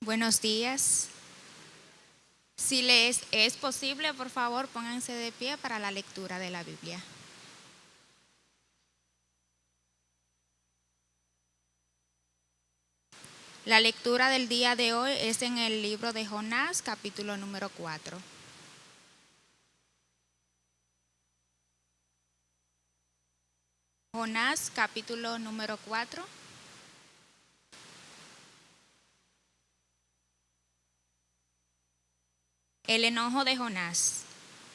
Buenos días. Si les es posible, por favor, pónganse de pie para la lectura de la Biblia. La lectura del día de hoy es en el libro de Jonás, capítulo número 4. Jonás, capítulo número 4. El enojo de Jonás.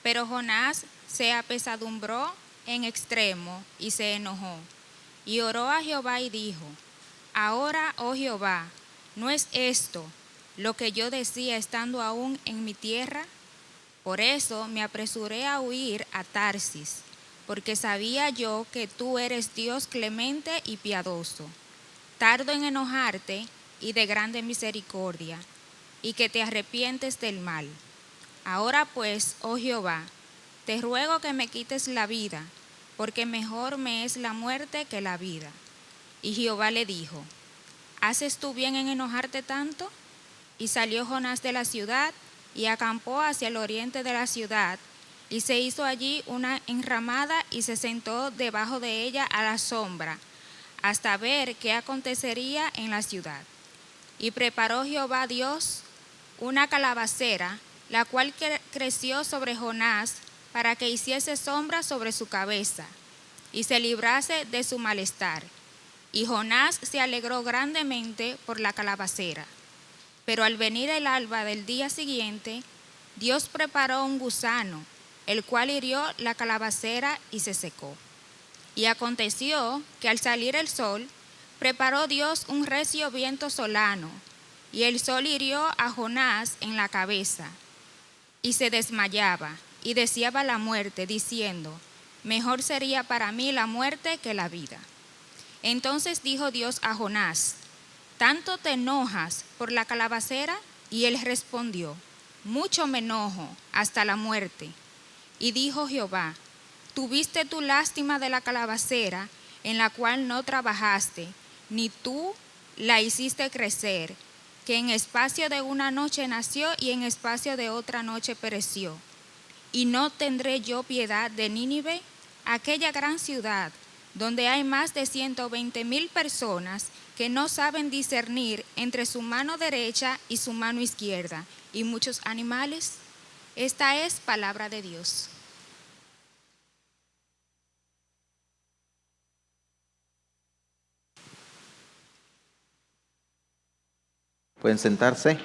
Pero Jonás se apesadumbró en extremo y se enojó. Y oró a Jehová y dijo: Ahora, oh Jehová, ¿no es esto lo que yo decía estando aún en mi tierra? Por eso me apresuré a huir a Tarsis, porque sabía yo que tú eres Dios clemente y piadoso, tardo en enojarte y de grande misericordia, y que te arrepientes del mal. Ahora pues, oh Jehová, te ruego que me quites la vida, porque mejor me es la muerte que la vida. Y Jehová le dijo: ¿Haces tú bien en enojarte tanto? Y salió Jonás de la ciudad y acampó hacia el oriente de la ciudad, y se hizo allí una enramada y se sentó debajo de ella a la sombra, hasta ver qué acontecería en la ciudad. Y preparó Jehová Dios una calabacera, la cual creció sobre Jonás, para que hiciese sombra sobre su cabeza, y se librase de su malestar. Y Jonás se alegró grandemente por la calabacera. Pero al venir el alba del día siguiente, Dios preparó un gusano, el cual hirió la calabacera y se secó. Y aconteció que al salir el sol, preparó Dios un recio viento solano, y el sol hirió a Jonás en la cabeza, y se desmayaba, y deseaba la muerte, diciendo: Mejor sería para mí la muerte que la vida. Entonces dijo Dios a Jonás: ¿Tanto te enojas por la calabacera? Y él respondió: Mucho me enojo, hasta la muerte. Y dijo Jehová: ¿Tuviste tú lástima de la calabacera, en la cual no trabajaste, ni tú la hiciste crecer, que en espacio de una noche nació y en espacio de otra noche pereció? ¿Y no tendré yo piedad de Nínive, aquella gran ciudad, donde hay más de 120,000 personas que no saben discernir entre su mano derecha y su mano izquierda, y muchos animales? Esta es palabra de Dios. Pueden sentarse.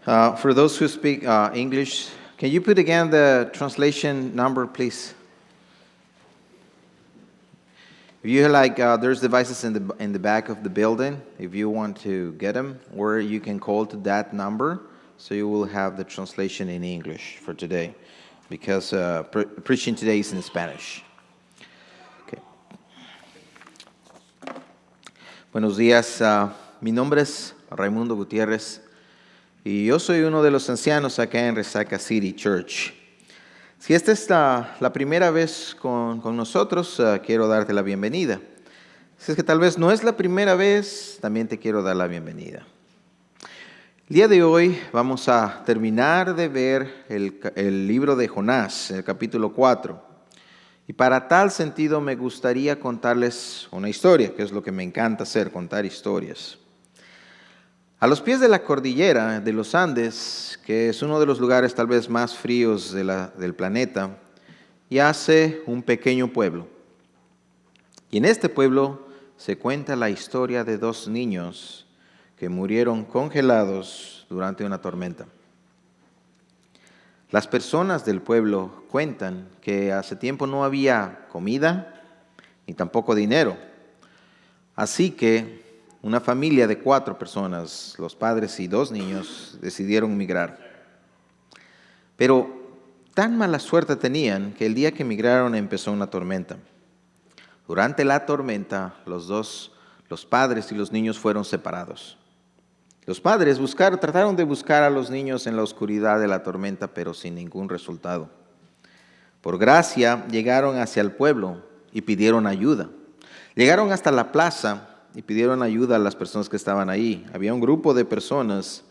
For those who speak English, can you put again the translation number, please? If you like, there's devices in the back of the building. If you want to get them, or you can call to that number, so you will have the translation in English for today, because preaching today is in Spanish. Okay. Buenos días. Mi nombre es Raimundo Gutiérrez y yo soy uno de los ancianos acá en Resaca City Church. Si esta es la primera vez con nosotros, quiero darte la bienvenida. Si es que tal vez no es la primera vez, también te quiero dar la bienvenida. El día de hoy vamos a terminar de ver el libro de Jonás, el capítulo 4. Y para tal sentido me gustaría contarles una historia, que es lo que me encanta hacer, contar historias. A los pies de la cordillera de los Andes, que es uno de los lugares tal vez más fríos del planeta, yace un pequeño pueblo. Y en este pueblo se cuenta la historia de 2 niños que murieron congelados durante una tormenta. Las personas del pueblo cuentan que hace tiempo no había comida ni tampoco dinero. Así que una familia de 4 personas, los padres y 2 niños, decidieron migrar. Pero tan mala suerte tenían que el día que migraron empezó una tormenta. Durante la tormenta, los padres y los niños fueron separados. Los padres trataron de buscar a los niños en la oscuridad de la tormenta, pero sin ningún resultado. Por gracia, llegaron hacia el pueblo y pidieron ayuda. Llegaron hasta la plaza y pidieron ayuda a las personas que estaban ahí. Había un grupo de personas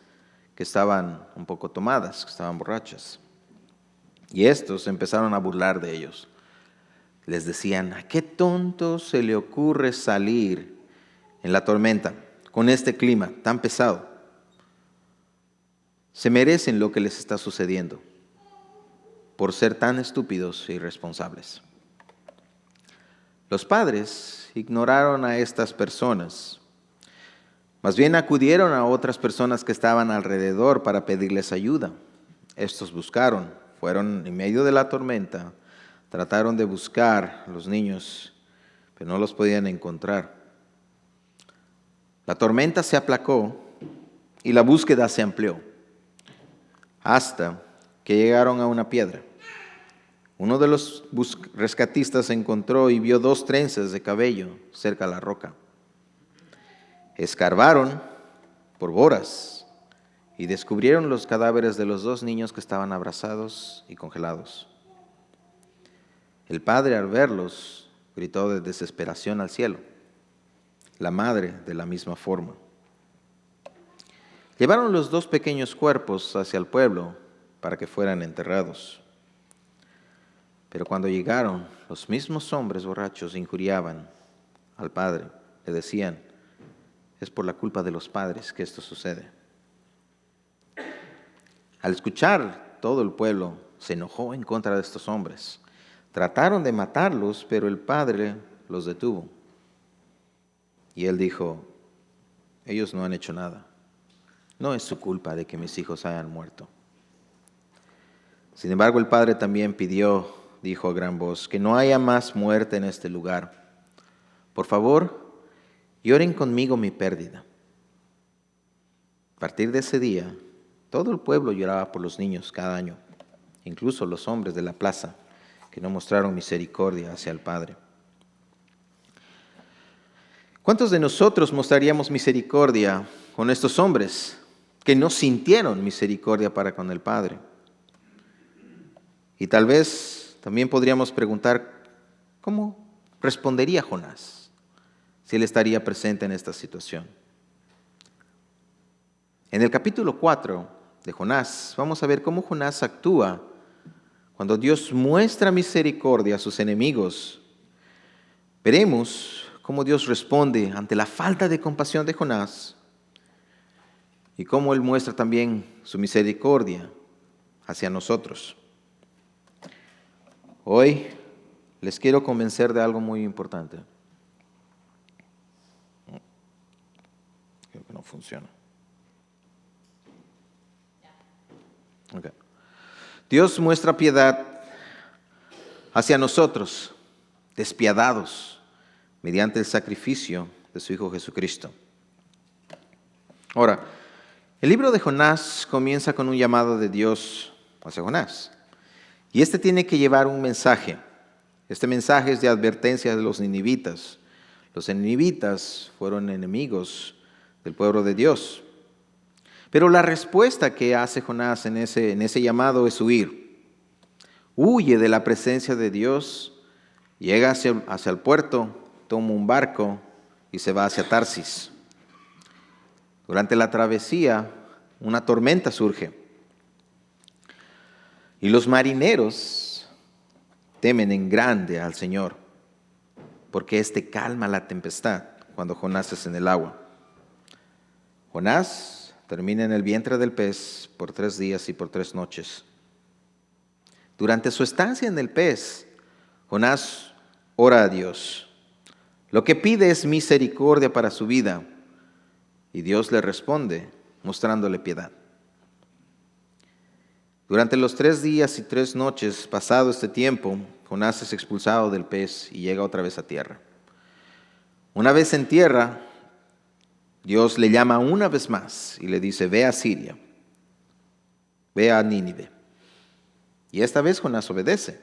que estaban un poco tomadas, que estaban borrachas. Y estos empezaron a burlar de ellos. Les decían: ¿a qué tonto se le ocurre salir en la tormenta con este clima tan pesado? Se merecen lo que les está sucediendo por ser tan estúpidos e irresponsables. Los padres ignoraron a estas personas. Más bien acudieron a otras personas que estaban alrededor para pedirles ayuda. Estos buscaron, fueron en medio de la tormenta, trataron de buscar a los niños, pero no los podían encontrar. La tormenta se aplacó y la búsqueda se amplió, hasta que llegaron a una piedra. Uno de los rescatistas encontró y vio 2 trenzas de cabello cerca de la roca. Escarbaron por horas y descubrieron los cadáveres de los 2 niños que estaban abrazados y congelados. El padre, al verlos, gritó de desesperación al cielo. La madre, de la misma forma. Llevaron los 2 pequeños cuerpos hacia el pueblo para que fueran enterrados. Pero cuando llegaron, los mismos hombres borrachos injuriaban al padre. Le decían: es por la culpa de los padres que esto sucede. Al escuchar, todo el pueblo se enojó en contra de estos hombres. Trataron de matarlos, pero el padre los detuvo. Y él dijo: ellos no han hecho nada. No es su culpa de que mis hijos hayan muerto. Sin embargo, el padre también dijo a gran voz: que no haya más muerte en este lugar. Por favor, lloren conmigo mi pérdida. A partir de ese día, todo el pueblo lloraba por los niños cada año, incluso los hombres de la plaza, que no mostraron misericordia hacia el padre. ¿Cuántos de nosotros mostraríamos misericordia con estos hombres que no sintieron misericordia para con el padre? Y tal vez también podríamos preguntar: ¿cómo respondería Jonás si él estaría presente en esta situación? En el capítulo 4 de Jonás vamos a ver cómo Jonás actúa cuando Dios muestra misericordia a sus enemigos. Veremos cómo Dios responde ante la falta de compasión de Jonás y cómo Él muestra también su misericordia hacia nosotros. Hoy les quiero convencer de algo muy importante. Creo que no funciona. Okay. Dios muestra piedad hacia nosotros, despiadados, mediante el sacrificio de su Hijo Jesucristo. Ahora, el libro de Jonás comienza con un llamado de Dios hacia Jonás. Y este tiene que llevar un mensaje. Este mensaje es de advertencia de los ninivitas. Los ninivitas fueron enemigos del pueblo de Dios. Pero la respuesta que hace Jonás en ese llamado es huir. Huye de la presencia de Dios, llega hacia el puerto, toma un barco y se va hacia Tarsis. Durante la travesía, una tormenta surge. Y los marineros temen en grande al Señor, porque éste calma la tempestad cuando Jonás es en el agua. Jonás termina en el vientre del pez por 3 días y por 3 noches. Durante su estancia en el pez, Jonás ora a Dios. Lo que pide es misericordia para su vida, y Dios le responde mostrándole piedad. Durante los 3 días y 3 noches, pasado este tiempo, Jonás es expulsado del pez y llega otra vez a tierra. Una vez en tierra, Dios le llama una vez más y le dice: ve a Siria, ve a Nínive. Y esta vez Jonás obedece.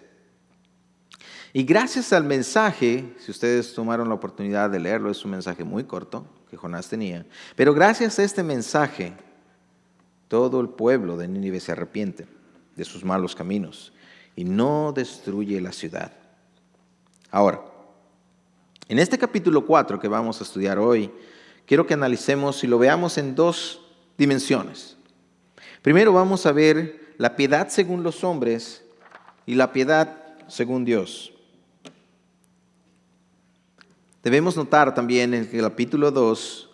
Y gracias al mensaje, si ustedes tomaron la oportunidad de leerlo, es un mensaje muy corto que Jonás tenía, pero gracias a este mensaje, todo el pueblo de Nínive se arrepiente de sus malos caminos y no destruye la ciudad. Ahora, En este capítulo 4 que vamos a estudiar hoy, quiero que analicemos y lo veamos en dos dimensiones. Primero vamos a ver la piedad según los hombres y la piedad según Dios. Debemos notar también en el capítulo 2,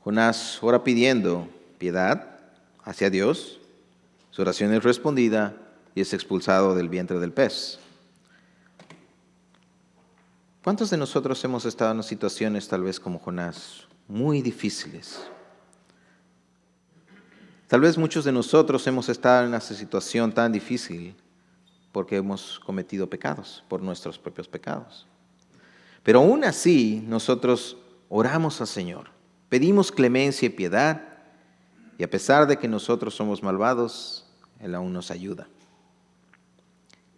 Jonás ora pidiendo piedad hacia Dios, su oración es respondida y es expulsado del vientre del pez. ¿Cuántos de nosotros hemos estado en situaciones tal vez como Jonás, muy difíciles? Tal vez muchos de nosotros hemos estado en esa situación tan difícil porque hemos cometido pecados, por nuestros propios pecados. Pero aún así nosotros oramos al Señor, pedimos clemencia y piedad, y a pesar de que nosotros somos malvados, Él aún nos ayuda.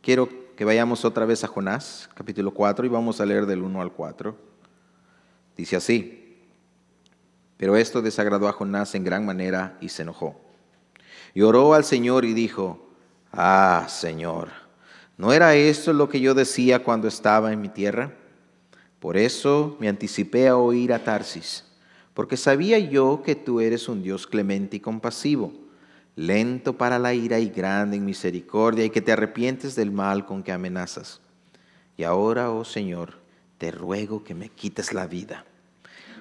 Quiero que vayamos otra vez a Jonás, capítulo 4, y vamos a leer del 1 al 4. Dice así: pero esto desagradó a Jonás en gran manera y se enojó. Y oró al Señor y dijo: ah, Señor, ¿no era esto lo que yo decía cuando estaba en mi tierra? Por eso me anticipé a oír a Tarsis, porque sabía yo que tú eres un Dios clemente y compasivo, lento para la ira y grande en misericordia, y que te arrepientes del mal con que amenazas. Y ahora, oh Señor, te ruego que me quites la vida,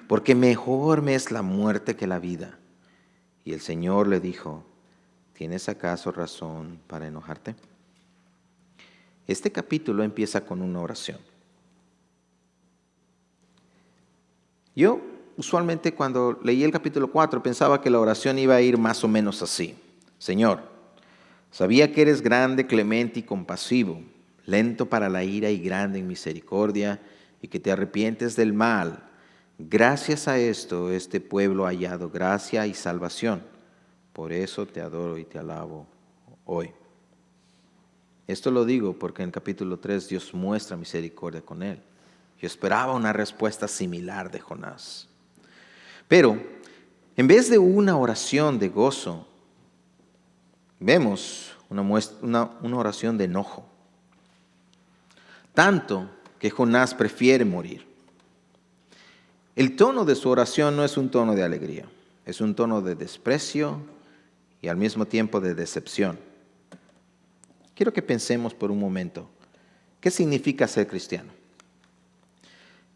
porque mejor me es la muerte que la vida. Y el Señor le dijo: ¿tienes acaso razón para enojarte? Este capítulo empieza con una oración. Yo usualmente cuando leí el capítulo 4 pensaba que la oración iba a ir más o menos así: Señor, sabía que eres grande, clemente y compasivo, lento para la ira y grande en misericordia, y que te arrepientes del mal. Gracias a esto este pueblo ha hallado gracia y salvación. Por eso te adoro y te alabo hoy. Esto lo digo porque en el capítulo 3 Dios muestra misericordia con él. Yo esperaba una respuesta similar de Jonás. Pero en vez de una oración de gozo, vemos una oración de enojo. Tanto que Jonás prefiere morir. El tono de su oración no es un tono de alegría, es un tono de desprecio y al mismo tiempo de decepción. Quiero que pensemos por un momento, ¿qué significa ser cristiano?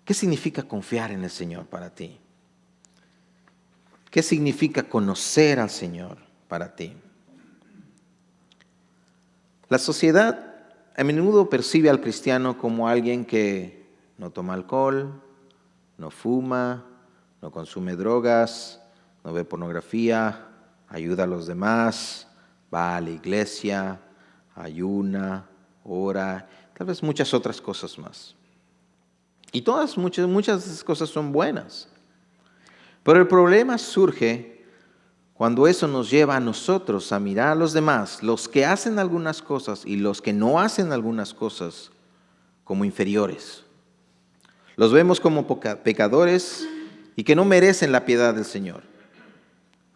¿Qué significa confiar en el Señor para ti? ¿Qué significa conocer al Señor para ti? La sociedad a menudo percibe al cristiano como alguien que no toma alcohol, no fuma, no consume drogas, no ve pornografía, ayuda a los demás, va a la iglesia, ayuna, ora, tal vez muchas otras cosas más. Y muchas de esas cosas son buenas. Pero el problema surge cuando eso nos lleva a nosotros a mirar a los demás, los que hacen algunas cosas y los que no hacen algunas cosas, como inferiores. Los vemos como pecadores y que no merecen la piedad del Señor,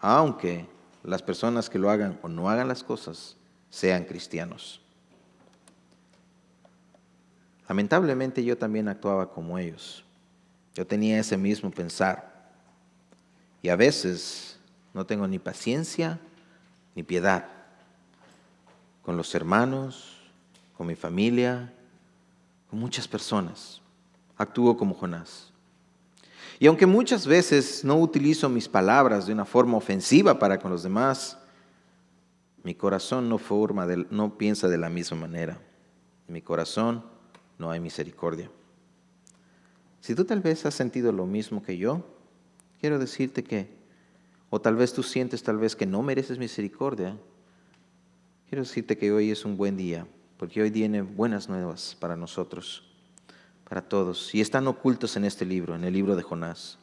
aunque las personas que lo hagan o no hagan las cosas sean cristianos. Lamentablemente yo también actuaba como ellos. Yo tenía ese mismo pensar. Y a veces no tengo ni paciencia ni piedad con los hermanos, con mi familia, con muchas personas. Actúo como Jonás. Y aunque muchas veces no utilizo mis palabras de una forma ofensiva para con los demás, mi corazón no piensa de la misma manera. En mi corazón no hay misericordia. Si tú tal vez has sentido lo mismo que yo, quiero decirte que, o tal vez tú sientes tal vez que no mereces misericordia, quiero decirte que hoy es un buen día, porque hoy tiene buenas nuevas para nosotros, para todos, y están ocultos en este libro, en el libro de Jonás.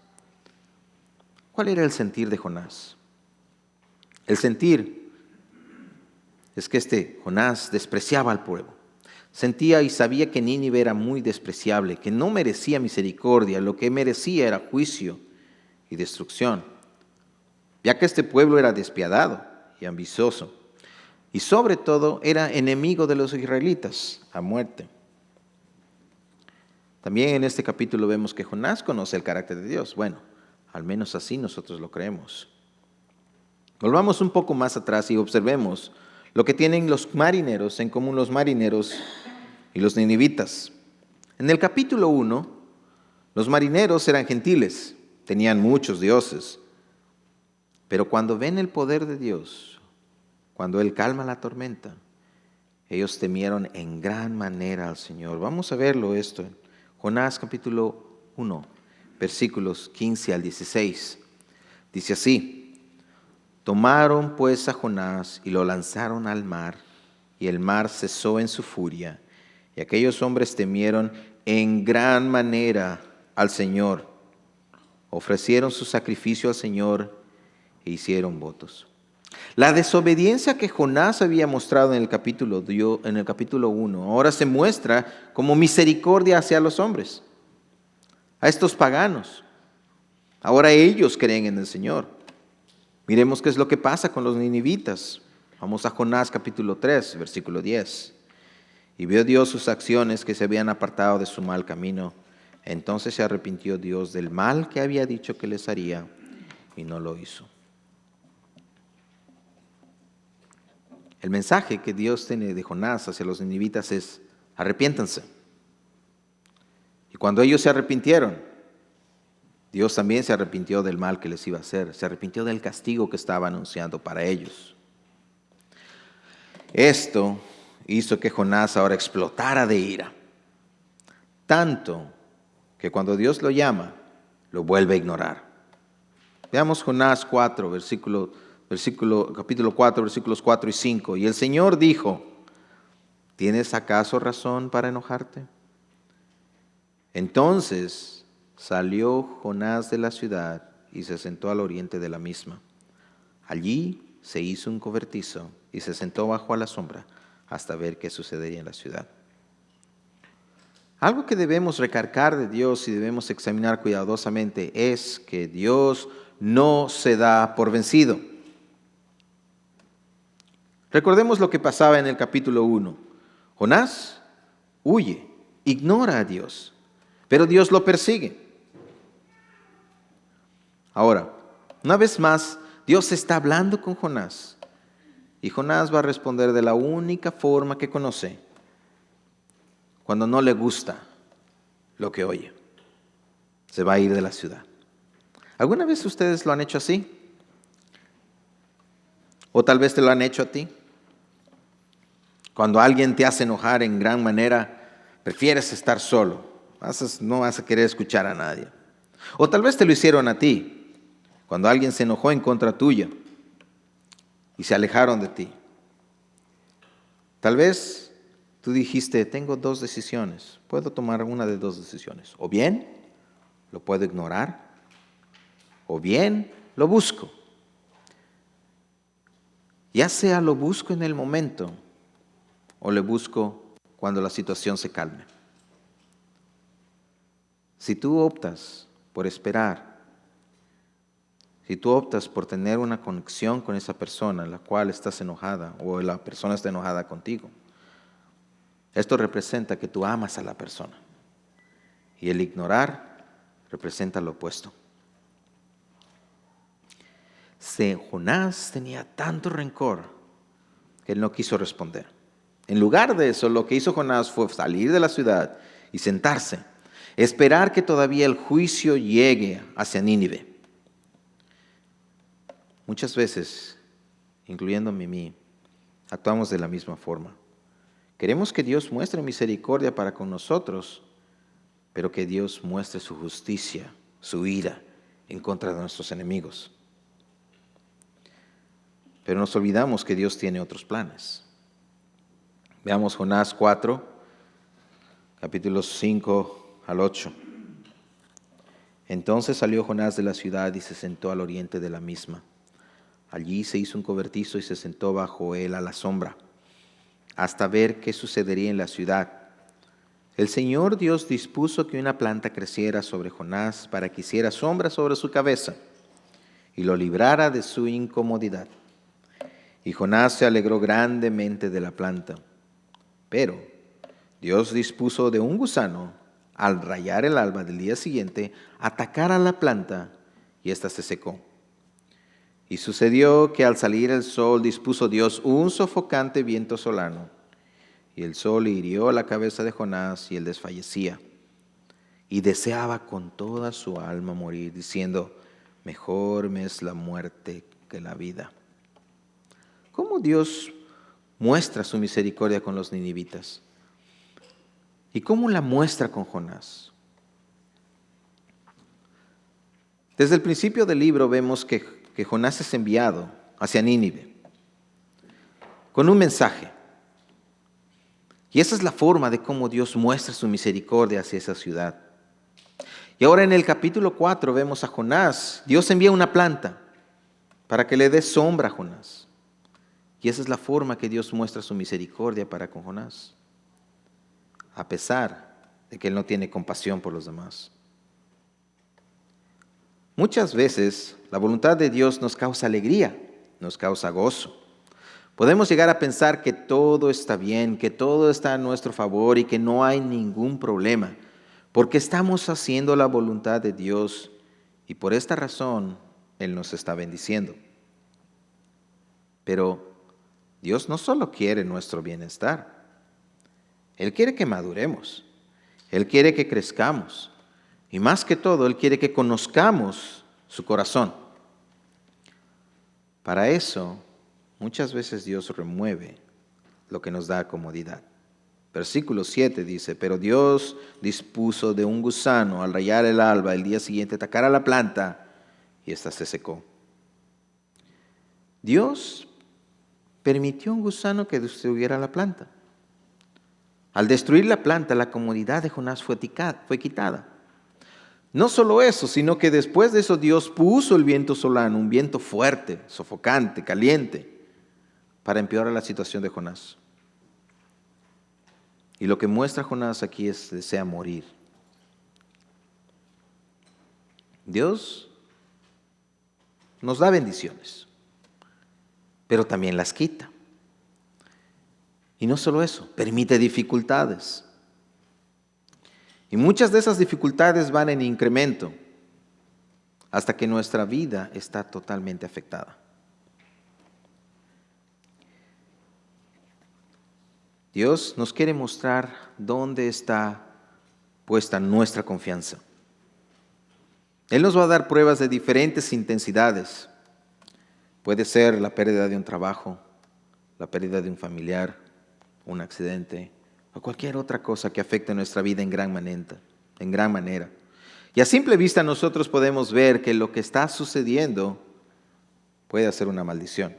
¿Cuál era el sentir de Jonás? El sentir es que Jonás despreciaba al pueblo. Sentía y sabía que Nínive era muy despreciable, que no merecía misericordia, lo que merecía era juicio y destrucción, ya que este pueblo era despiadado y ambicioso, y sobre todo era enemigo de los israelitas a muerte. También en este capítulo vemos que Jonás conoce el carácter de Dios. Bueno, al menos así nosotros lo creemos. Volvamos un poco más atrás y observemos lo que tienen los marineros en común, los marineros y los ninivitas. En el capítulo 1, los marineros eran gentiles, tenían muchos dioses, pero cuando ven el poder de Dios, cuando Él calma la tormenta, ellos temieron en gran manera al Señor. Vamos a verlo esto en Jonás capítulo 1, versículos 15 al 16. Dice así: tomaron pues a Jonás y lo lanzaron al mar, y el mar cesó en su furia, y aquellos hombres temieron en gran manera al Señor. Ofrecieron su sacrificio al Señor e hicieron votos. La desobediencia que Jonás había mostrado en el capítulo 1, ahora se muestra como misericordia hacia los hombres, a estos paganos. Ahora ellos creen en el Señor. Miremos qué es lo que pasa con los ninivitas. Vamos a Jonás capítulo 3, versículo 10. Y vio Dios sus acciones, que se habían apartado de su mal camino. Entonces se arrepintió Dios del mal que había dicho que les haría, y no lo hizo. El mensaje que Dios tiene de Jonás hacia los ninivitas es: arrepiéntanse. Y cuando ellos se arrepintieron, Dios también se arrepintió del mal que les iba a hacer. Se arrepintió del castigo que estaba anunciando para ellos. Esto hizo que Jonás ahora explotara de ira, tanto que cuando Dios lo llama, lo vuelve a ignorar. Veamos Jonás 4, capítulo 4, versículos 4 y 5. Y el Señor dijo: ¿tienes acaso razón para enojarte? Entonces salió Jonás de la ciudad y se sentó al oriente de la misma. Allí se hizo un cobertizo y se sentó bajo a la sombra hasta ver qué sucedería en la ciudad. Algo que debemos recalcar de Dios y debemos examinar cuidadosamente es que Dios no se da por vencido. Recordemos lo que pasaba en el capítulo 1. Jonás huye, ignora a Dios, pero Dios lo persigue. Ahora, una vez más, Dios está hablando con Jonás, y Jonás va a responder de la única forma que conoce, cuando no le gusta lo que oye. Se va a ir de la ciudad. ¿Alguna vez ustedes lo han hecho así? O tal vez te lo han hecho a ti. Cuando alguien te hace enojar en gran manera, prefieres estar solo. No vas a querer escuchar a nadie. O tal vez te lo hicieron a ti, cuando alguien se enojó en contra tuya y se alejaron de ti. Tal vez tú dijiste: tengo dos decisiones, puedo tomar una de dos decisiones. O bien lo puedo ignorar, o bien lo busco. Ya sea lo busco en el momento o le busco cuando la situación se calme. Si tú optas por esperar, si tú optas por tener una conexión con esa persona en la cual estás enojada o la persona está enojada contigo, esto representa que tú amas a la persona. Y el ignorar representa lo opuesto. Jonás tenía tanto rencor que él no quiso responder. En lugar de eso, lo que hizo Jonás fue salir de la ciudad y sentarse, esperar que todavía el juicio llegue hacia Nínive. Muchas veces, incluyéndome a mí, actuamos de la misma forma. Queremos que Dios muestre misericordia para con nosotros, pero que Dios muestre su justicia, su ira en contra de nuestros enemigos. Pero nos olvidamos que Dios tiene otros planes. Veamos Jonás 4, capítulos 5 al 8. Entonces salió Jonás de la ciudad y se sentó al oriente de la misma. Allí se hizo un cobertizo y se sentó bajo él a la sombra, hasta ver qué sucedería en la ciudad. El Señor Dios dispuso que una planta creciera sobre Jonás para que hiciera sombra sobre su cabeza y lo librara de su incomodidad. Y Jonás se alegró grandemente de la planta. Pero Dios dispuso de un gusano al rayar el alba del día siguiente, atacar a la planta y ésta se secó. Y sucedió que al salir el sol dispuso Dios un sofocante viento solano, y el sol hirió la cabeza de Jonás y él desfallecía. Y deseaba con toda su alma morir, diciendo, mejor me es la muerte que la vida. ¿Cómo Dios muestra su misericordia con los ninivitas? ¿Y cómo la muestra con Jonás? Desde el principio del libro vemos que Jonás es enviado hacia Nínive con un mensaje. Y esa es la forma de cómo Dios muestra su misericordia hacia esa ciudad. Y ahora en el capítulo 4 vemos a Jonás. Dios envía una planta para que le dé sombra a Jonás. Y esa es la forma que Dios muestra su misericordia para con Jonás, a pesar de que él no tiene compasión por los demás. Muchas veces la voluntad de Dios nos causa alegría, nos causa gozo. Podemos llegar a pensar que todo está bien, que todo está a nuestro favor y que no hay ningún problema, porque estamos haciendo la voluntad de Dios y por esta razón Él nos está bendiciendo. Pero Dios no solo quiere nuestro bienestar, Él quiere que maduremos, Él quiere que crezcamos y más que todo Él quiere que conozcamos su corazón. Para eso, muchas veces Dios remueve lo que nos da comodidad. Versículo 7 dice, pero Dios dispuso de un gusano al rayar el alba el día siguiente atacar a la planta y ésta se secó. Dios permitió un gusano que destruyera la planta. Al destruir la planta, la comodidad de Jonás fue quitada. No solo eso, sino que después de eso Dios puso el viento solano, un viento fuerte, sofocante, caliente, para empeorar la situación de Jonás. Y lo que muestra Jonás aquí es desea morir. Dios nos da bendiciones, pero también las quita. Y no solo eso, permite dificultades. Y muchas de esas dificultades van en incremento hasta que nuestra vida está totalmente afectada. Dios nos quiere mostrar dónde está puesta nuestra confianza. Él nos va a dar pruebas de diferentes intensidades. Puede ser la pérdida de un trabajo, la pérdida de un familiar, un accidente o cualquier otra cosa que afecte nuestra vida en gran manera. Y a simple vista nosotros podemos ver que lo que está sucediendo puede ser una maldición.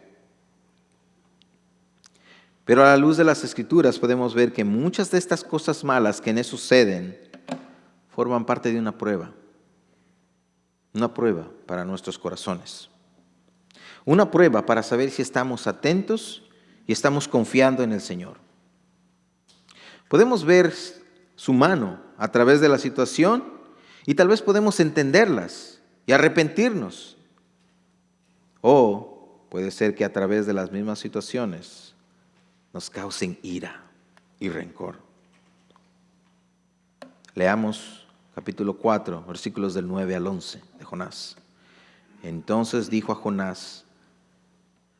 Pero a la luz de las Escrituras podemos ver que muchas de estas cosas malas que nos suceden forman parte de una prueba para nuestros corazones. Una prueba para saber si estamos atentos y estamos confiando en el Señor. Podemos ver su mano a través de la situación y tal vez podemos entenderlas y arrepentirnos. O puede ser que a través de las mismas situaciones nos causen ira y rencor. Leamos capítulo 4, versículos del 9 al 11 de Jonás. Entonces dijo a Jonás,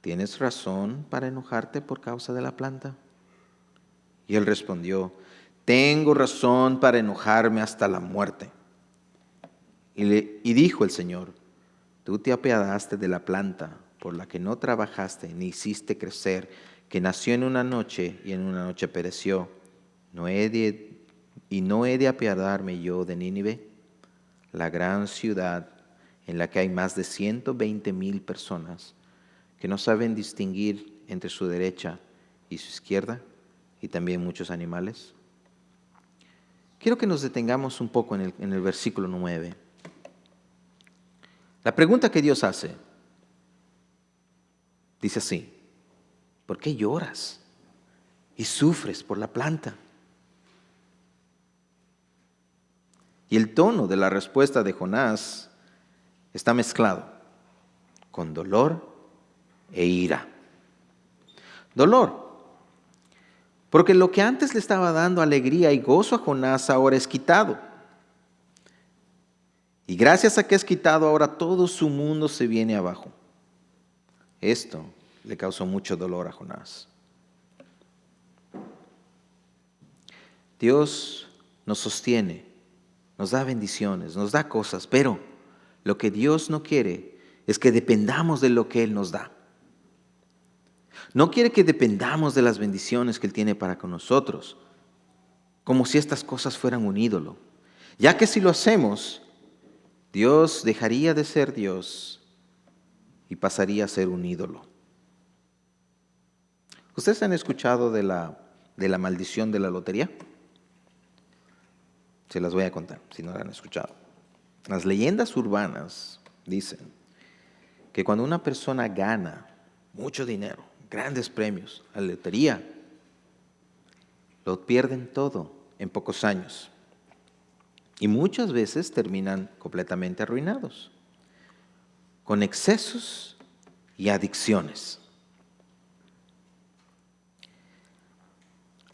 ¿tienes razón para enojarte por causa de la planta? Y él respondió, tengo razón para enojarme hasta la muerte. Y dijo el Señor, tú te apiadaste de la planta por la que no trabajaste ni hiciste crecer, que nació en una noche y en una noche pereció. No he de apiadarme yo de Nínive, la gran ciudad en la que hay más de 120,000 personas que no saben distinguir entre su derecha y su izquierda, y también muchos animales. Quiero que nos detengamos un poco en el versículo 9. La pregunta que Dios hace dice así, ¿por qué lloras y sufres por la planta? Y el tono de la respuesta de Jonás está mezclado con dolor e ira. Dolor, Porque lo que antes le estaba dando alegría y gozo a Jonás ahora es quitado. Y gracias a que es quitado, ahora todo su mundo se viene abajo. Esto le causó mucho dolor a Jonás. Dios nos sostiene, nos da bendiciones, nos da cosas, pero lo que Dios no quiere es que dependamos de lo que Él nos da. No quiere que dependamos de las bendiciones que Él tiene para con nosotros, como si estas cosas fueran un ídolo. Ya que si lo hacemos, Dios dejaría de ser Dios y pasaría a ser un ídolo. ¿Ustedes han escuchado de la maldición de la lotería? Se las voy a contar, si no la han escuchado. Las leyendas urbanas dicen que cuando una persona gana mucho dinero, grandes premios, la lotería, lo pierden todo en pocos años. Y muchas veces terminan completamente arruinados, con excesos y adicciones.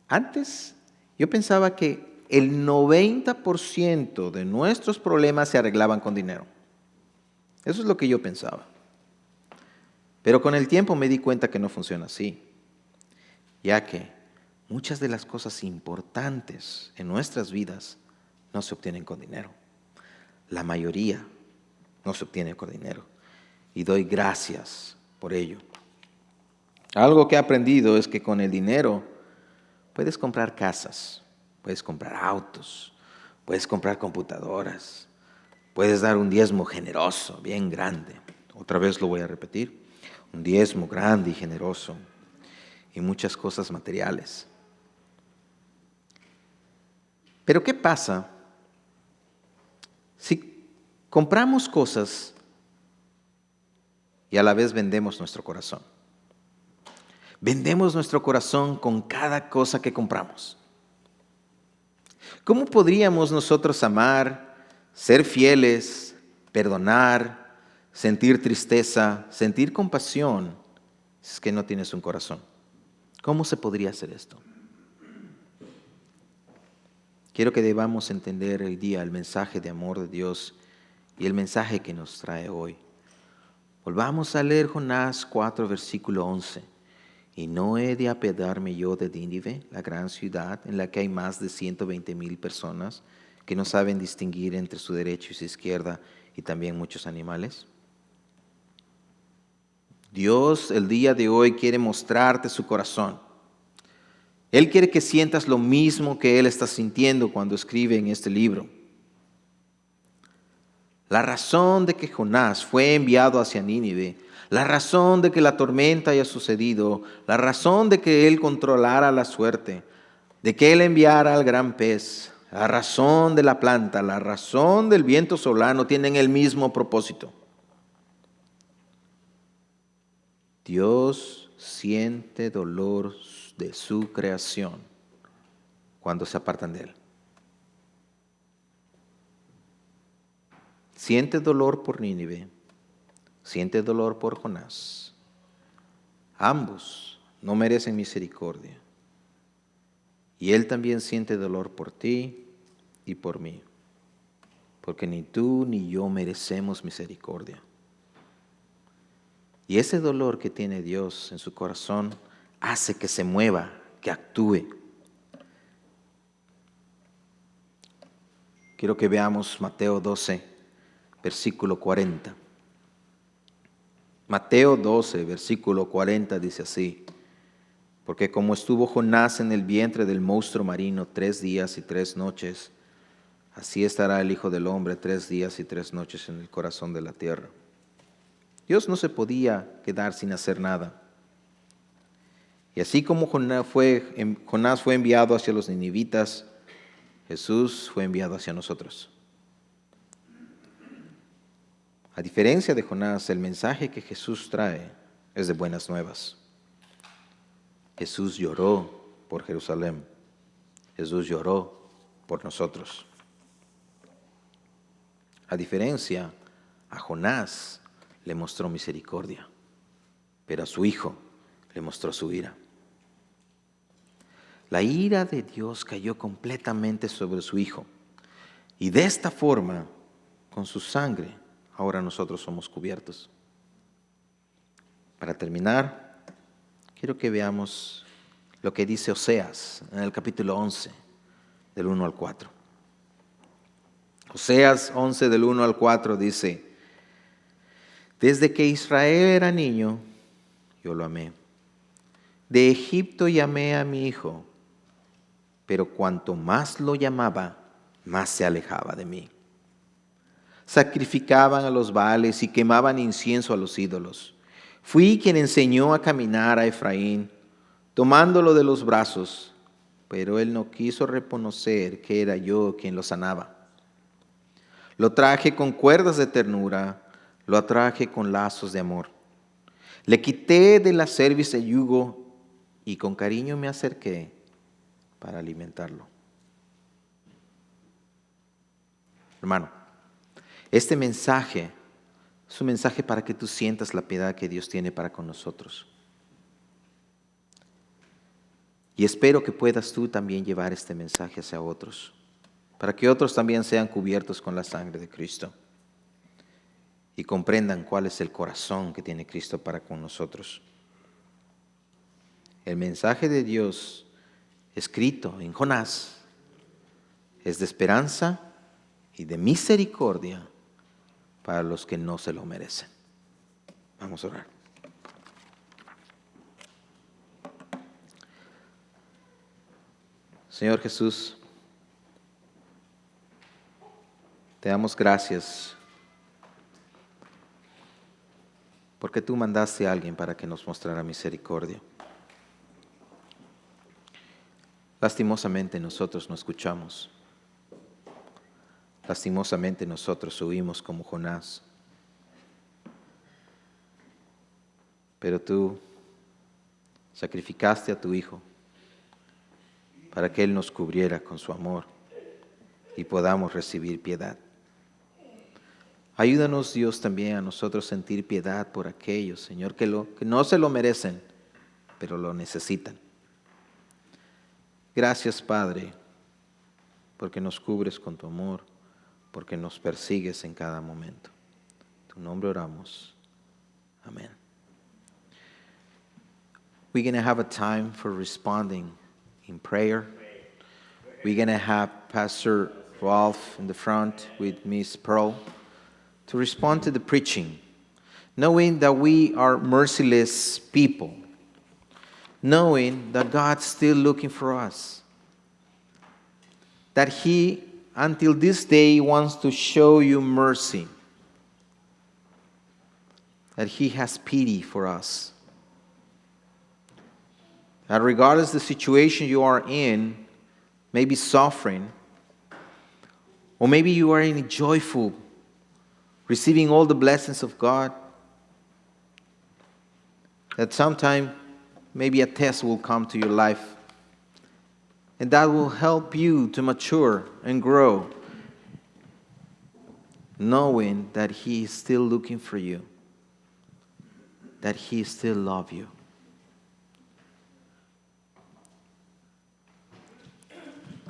Antes yo pensaba que el 90% de nuestros problemas se arreglaban con dinero. Eso es lo que yo pensaba. Pero con el tiempo me di cuenta que no funciona así, ya que muchas de las cosas importantes en nuestras vidas no se obtienen con dinero. La mayoría no se obtiene con dinero. Y doy gracias por ello. Algo que he aprendido es que con el dinero puedes comprar casas, puedes comprar autos, puedes comprar computadoras, puedes dar un diezmo generoso, bien grande. Otra vez lo voy a repetir. Un diezmo grande y generoso y muchas cosas materiales. Pero ¿qué pasa si compramos cosas y a la vez vendemos nuestro corazón? Vendemos nuestro corazón con cada cosa que compramos. ¿Cómo podríamos nosotros amar, ser fieles, perdonar, sentir tristeza, sentir compasión, si es que no tienes un corazón? ¿Cómo se podría hacer esto? Quiero que debamos entender hoy día el mensaje de amor de Dios y el mensaje que nos trae hoy. Volvamos a leer Jonás 4, versículo 11. ¿Y no he de apiadarme yo de Nínive, la gran ciudad en la que hay más de 120,000 personas que no saben distinguir entre su derecha y su izquierda y también muchos animales? Dios el día de hoy quiere mostrarte su corazón. Él quiere que sientas lo mismo que Él está sintiendo cuando escribe en este libro. La razón de que Jonás fue enviado hacia Nínive, la razón de que la tormenta haya sucedido, la razón de que Él controlara la suerte, de que Él enviara al gran pez, la razón de la planta, la razón del viento solano tienen el mismo propósito. Dios siente dolor de su creación cuando se apartan de Él. Siente dolor por Nínive, siente dolor por Jonás. Ambos no merecen misericordia. Y Él también siente dolor por ti y por mí, porque ni tú ni yo merecemos misericordia. Y ese dolor que tiene Dios en su corazón hace que se mueva, que actúe. Quiero que veamos Mateo 12, versículo 40. Mateo 12, versículo 40 dice así: porque como estuvo Jonás en el vientre del monstruo marino 3 días y 3 noches, así estará el Hijo del Hombre 3 días y 3 noches en el corazón de la tierra. Dios no se podía quedar sin hacer nada. Y así como Jonás fue enviado hacia los ninivitas, Jesús fue enviado hacia nosotros. A diferencia de Jonás, el mensaje que Jesús trae es de buenas nuevas. Jesús lloró por Jerusalén. Jesús lloró por nosotros. A diferencia, a Jonás le mostró misericordia, pero a su hijo le mostró su ira. la ira de Dios cayó completamente sobre su Hijo. Y de esta forma, con su sangre, ahora nosotros somos cubiertos. Para terminar, quiero que veamos lo que dice Oseas en el capítulo 11, del 1 al 4. Oseas 11, del 1 al 4 dice: Desde que Israel era niño, yo lo amé. De Egipto llamé a mi hijo, pero cuanto más lo llamaba, más se alejaba de mí. Sacrificaban a los Baales y quemaban incienso a los ídolos. Fui quien enseñó a caminar a Efraín, tomándolo de los brazos, pero él no quiso reconocer que era yo quien lo sanaba. Lo traje con cuerdas de ternura, lo atraje con lazos de amor. Le quité de la cerviz el yugo y con cariño me acerqué para alimentarlo. Hermano, este mensaje es un mensaje para que tú sientas la piedad que Dios tiene para con nosotros. Y espero que puedas tú también llevar este mensaje hacia otros, para que otros también sean cubiertos con la sangre de Cristo y comprendan cuál es el corazón que tiene Cristo para con nosotros. El mensaje de Dios escrito en Jonás es de esperanza y de misericordia para los que no se lo merecen. Vamos a orar. Señor Jesús, te damos gracias porque tú mandaste a alguien para que nos mostrara misericordia. Lastimosamente nosotros no escuchamos. Lastimosamente nosotros huimos como Jonás. Pero tú sacrificaste a tu Hijo para que Él nos cubriera con su amor y podamos recibir piedad. Ayúdanos, Dios, también a nosotros sentir piedad por aquellos, Señor, que no se lo merecen, pero lo necesitan. Gracias, Padre, porque nos cubres con tu amor, porque nos persigues en cada momento. En tu nombre oramos. Amén. We're going to have a time for responding in prayer. We're going to have Pastor Ralph in the front with Miss Pearl to respond to the preaching, knowing that we are merciless people, knowing that God's still looking for us, that He, until this day, wants to show you mercy, that He has pity for us, that regardless the situation you are in, maybe suffering, or maybe you are in a joyful, receiving all the blessings of God, that sometime maybe a test will come to your life, and that will help you to mature and grow, knowing that He is still looking for you, that He still loves you.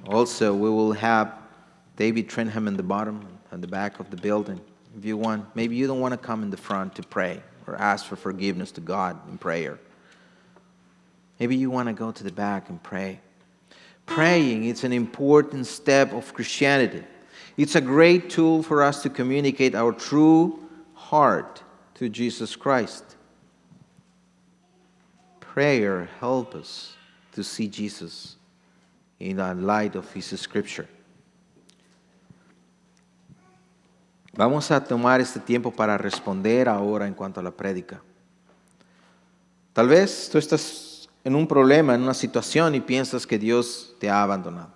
Also, we will have David Trenham in the bottom and the back of the building. If you want, maybe you don't want to come in the front to pray or ask for forgiveness to God in prayer. Maybe you want to go to the back and pray. Praying is an important step of Christianity. It's a great tool for us to communicate our true heart to Jesus Christ. Prayer helps us to see Jesus in the light of His Scripture. Vamos a tomar este tiempo para responder ahora en cuanto a la prédica. Tal vez tú estás en un problema, en una situación y piensas que Dios te ha abandonado.